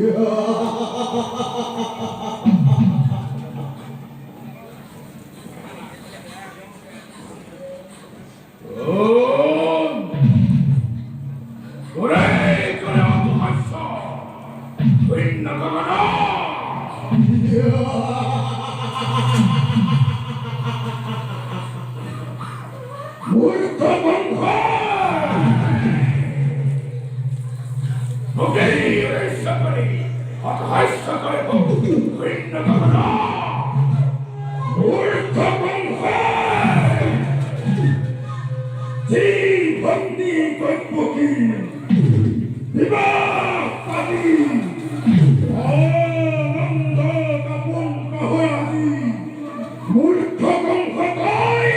Yeah. মূর্খ বংশ সকলে অতহাস্য করে ঘৃণ্য কামনা মূর্খ বংশ বন্দী গল্প কি বিবাহ পাতি আনন্দ কাপন কহরাদি মূর্খ বংশ তাই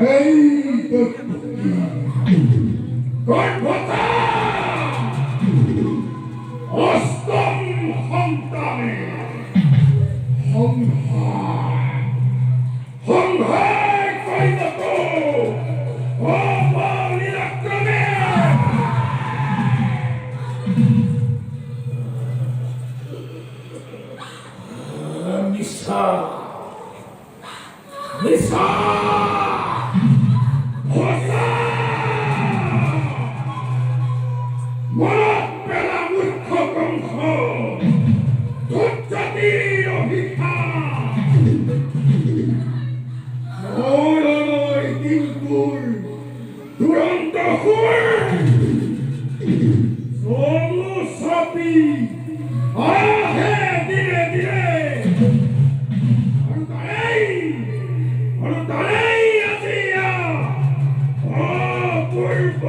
এই গর্ভতা অষ্টম সন্তানে সংহার সংহার করিত অবলীলাক্রমে নিশা নিশা মনত পেলা মূর্খ বংশ ধৈৰ্য্যতিৰ অভিশাপ মৰণলৈ দিনটোৰ দুৰন্ত সুৰ চমু চাপি আহে দিনে দিনে আৰু তাৰেই আজি অপূৰ্ব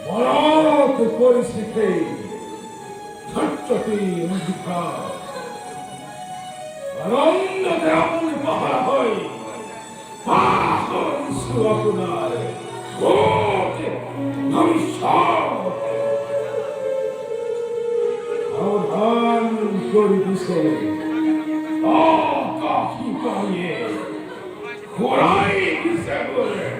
মনত পৰিস্থিতি ধৈৰ্য্যতি অধিকাৰ আনন্দতে আপুনি পাহৰা হৈ পাহৰিছো আপোনাৰ ভৱিষ্যত সাৱধান কৰি দিছে কাশী পানীয়ে ঘূৰাই দিছে বোলে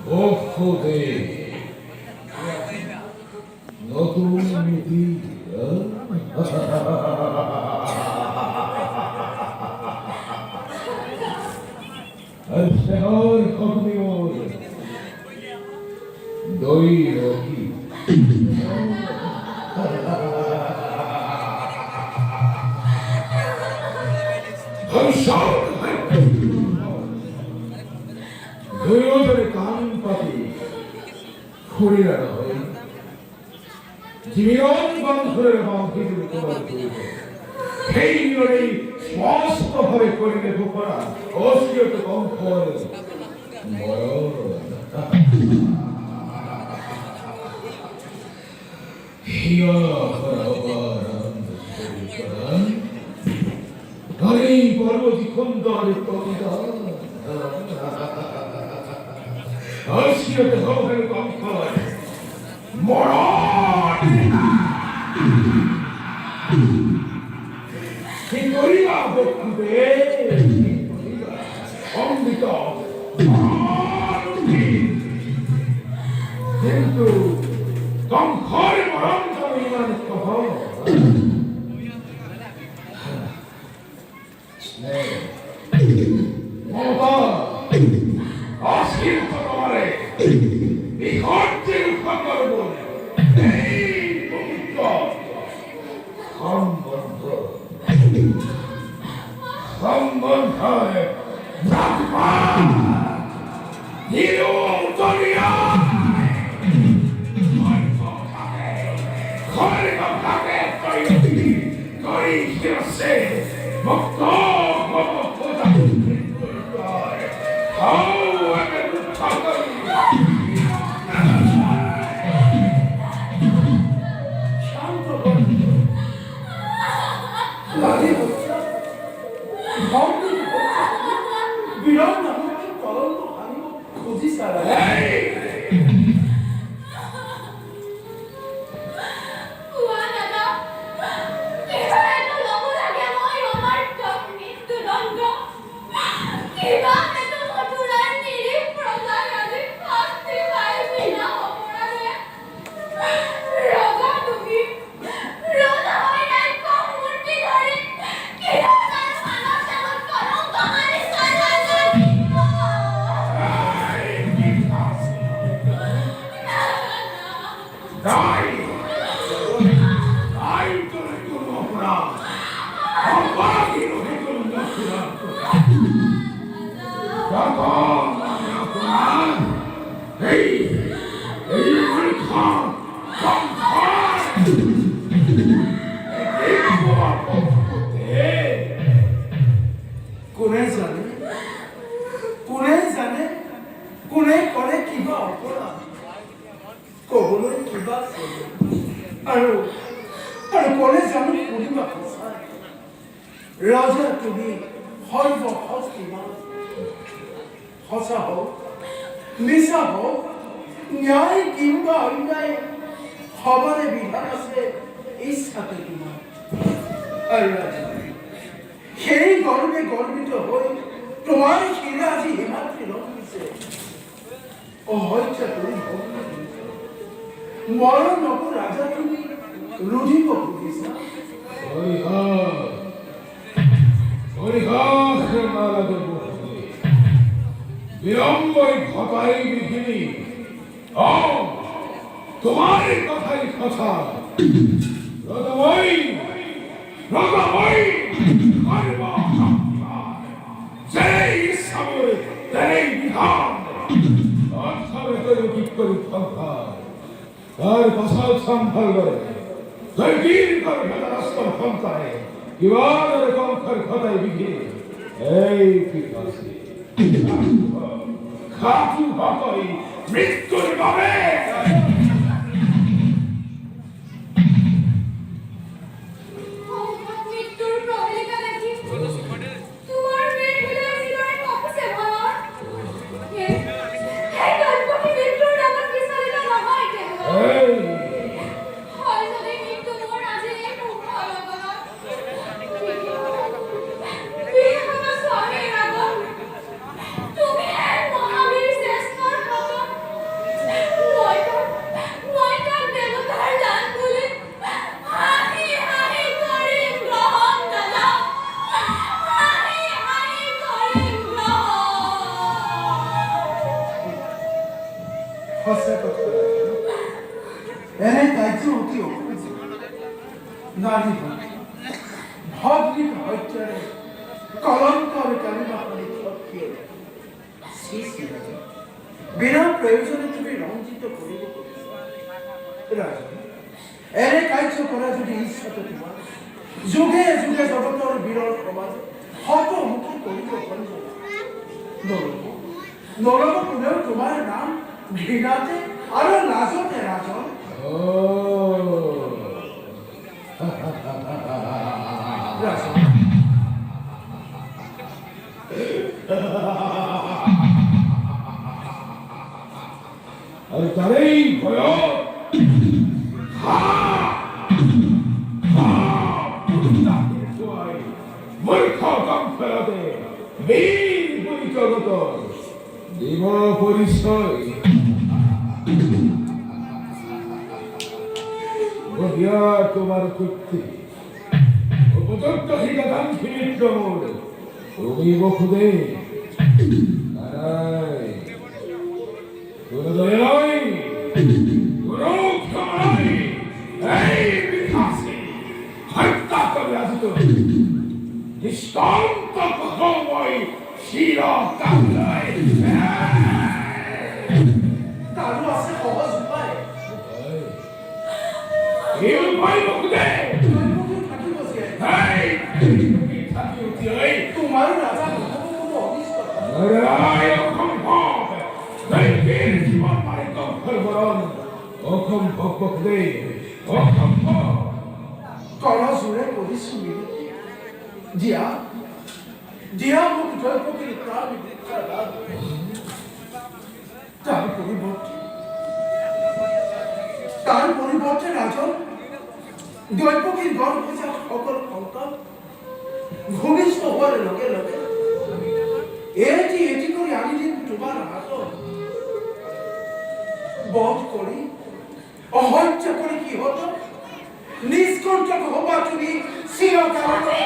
ওখদে নতুন নীতি الشهر حكمور دوي روكي الشهر দুইজনে কান পাতি খুঁড়িয়া হয় জীবন বন্ধুরের বাঁধির তোমার করিবে সেই নিরই স্পষ্টভাবে করিলে গোপরা অস্বীয়ত কঙ্কর হরে পর্বতী খন্দরে কবিতা অস্বীয়ত গৌহের কঙ্কর মরণ কি করিবা বক্ষুবে অমৃত কিন্তু কঙ্কর মরণ ইমান কহ মমতা অশীল তোমারে বিঘর্যের রক্ষা করব এই পবিত্র সম্বন্ধ সম্বন্ধে ব্রহ্মা নিরুতরিয়া ঘরে থাকে করি শিরসে মুক্ত রাজা তুমি হইব হস্তিমান হসা হোক মিশা হোক ন্যায় কিংবা অন্যায় খবরে বিধান আছে ইচ্ছাতে তোমার আর রাজা সেই গর্বে গর্বিত হয়ে তোমার শিরে আজি হিমাদ্রি লঙ্ঘিছে ও হইছে তুমি মরণ নব রাজা তুমি রুধিব বুঝিস না বিলম্বই ঘটাই বিঘিনি তোমার কথাই কথা রদময়ী রদময়ী সেই ইচ্ছাময় সেই বিধান অর্থাৎ ঠিক করে সংখ্যার তার ভাষাও সম্ভাল করে জয়গীর করে রাস্তা ক্ষমতায় কিবার কঙ্কর ঘটাই বিঘিনি এই পিতাশ্রী খাটু হতই মৃত্যুর ভাবে হসে কথা এনে কাজ অতি অপরিচিত নারী ভগ্নি হত্যা কলঙ্কর কালিমা লিখিয়ে বিনা প্রয়োজনে তুমি রঞ্জিত করিব এনে কার্য করা যদি ইচ্ছা তো তোমার যুগে যুগে জগতর বিরল সমাজ হতমুখী করিব করিব নরম কোনেও তোমার নাম ঘৃণাতে আরো লাজতে রাজন আরে তারেই ভয় মূর্খ কম্পলাতে বীর বৈজগত দেব পরিচয় বহিয়া তোমার কীর্তি উপযুক্ত হিতাকাঙ্ক্ষী মিত্রমূল তুমি বকুদে নারায় কোনো দয়া নয় কোনো ক্ষমা নয় এই বিকাশে হত্যা করে আসিত দৃষ্টান্ত কখময় শির কান্দায় তারও আছে সহজ উপায় এই উপায় বকুদে তোমার রাজা কোনো অনিষ্ট জীবন মারিত ফলবরণ অসম্ভব বকুদে অসম্ভব কলসুরে করিস মিলিতে জিয়া জিয়া মুখ জয়পতির প্রাণ ভিক্ষা লাভ তার পরিবর্তে রাজন দৈপকীর গর্ভে যা সকল সন্তান ভূমিষ্ঠ হওয়ার লগে লগে এটি করে আনিলেন তোমার হাত বধ করি অহত্য করে কি হতো নিষ্কণ্টক হবা তুমি চিরকালে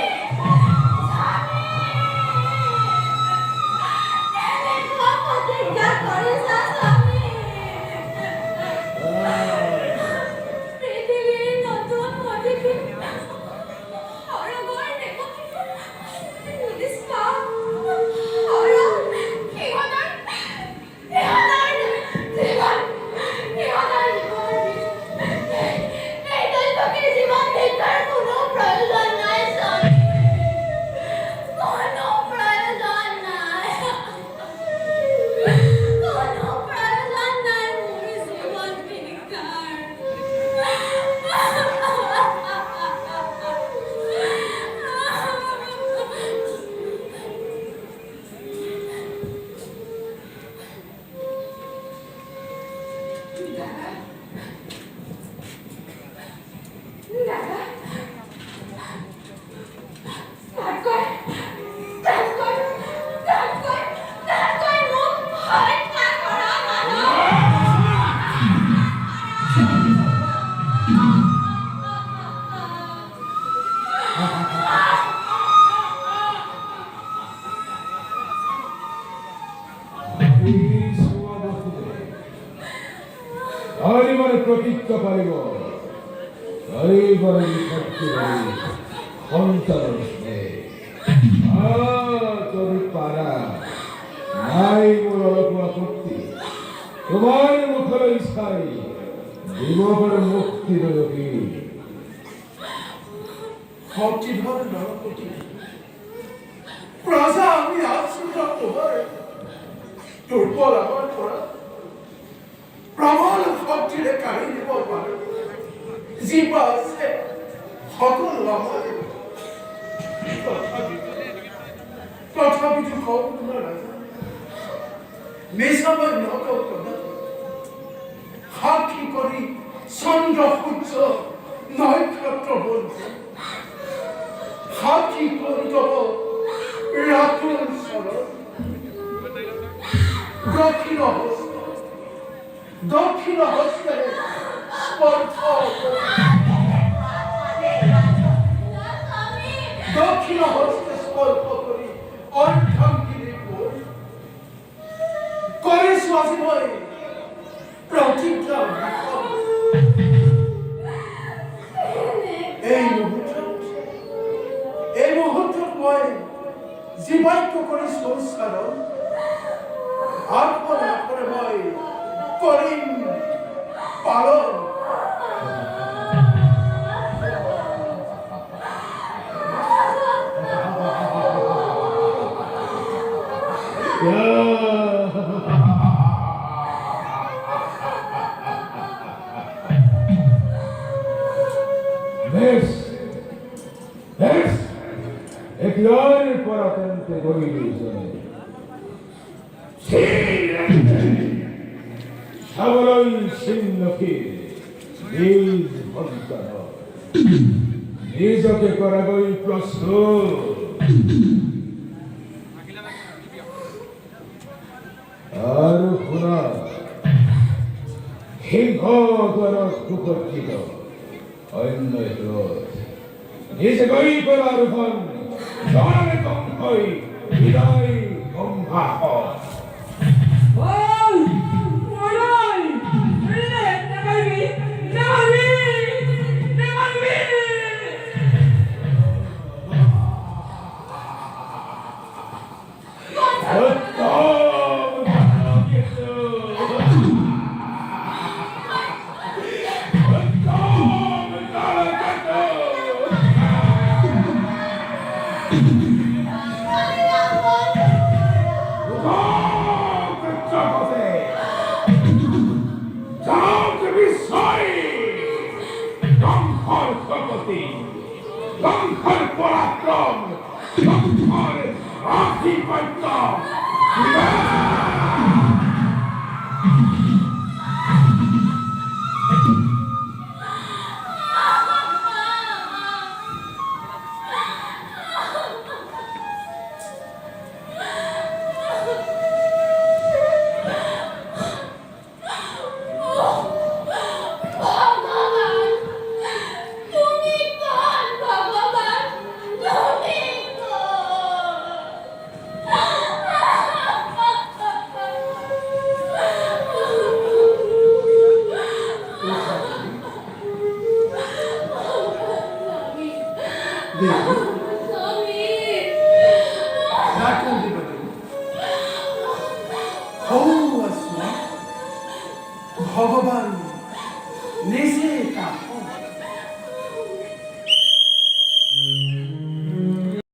প্রতীক্ষা পারিব এইবারে সন্তান তোর পারা নাই মোর অলপা শক্তি তোমার মুখের ইচ্ছাই জীবনের মুক্তি রবি ভক্তিধর নরপতি প্রজা আমি আশ্রিতা তোমার দুর্বল আমার করা প্রবল ভক্তিরে কাঢ়ি দিব পারে জীবা আছে সকল আমার তথাপিতো কম তোমাৰ ৰাজা মেচাবাৰ নকওঁ কদা সাক্ষী কৰি চন্দ্ৰ সূৰ্য নক্ষত্ৰ বন্ধু সাক্ষী কৰি যাব ৰাতুল চৰণ দক্ষিণ হস্তে স্পর্শ দক্ষিণ হস্তে স্পর্শ করি অর্থাঙ্গিনী করে সোয়াজি ভয় প্রতিজ্ঞা বিফল। এই মুহূর্তত মই জীবাক্য কৰি সংস্কাৰণ আত্মনে মই কৰিম পালন। Ekler paratente goyizone. Sabalay sinnaki niz bhagitana. Nizake karagoy prasthut. আর শুনা সিংহ দ্বাৰত সুসজ্জিত অন্য এটোত নিজে গৈ পেলাৰ ধন জনমে কম হৈ হৃদয় গম্ভাস লঙ্ঘর পরাক্রম লঙ্ঘর আধিপত্য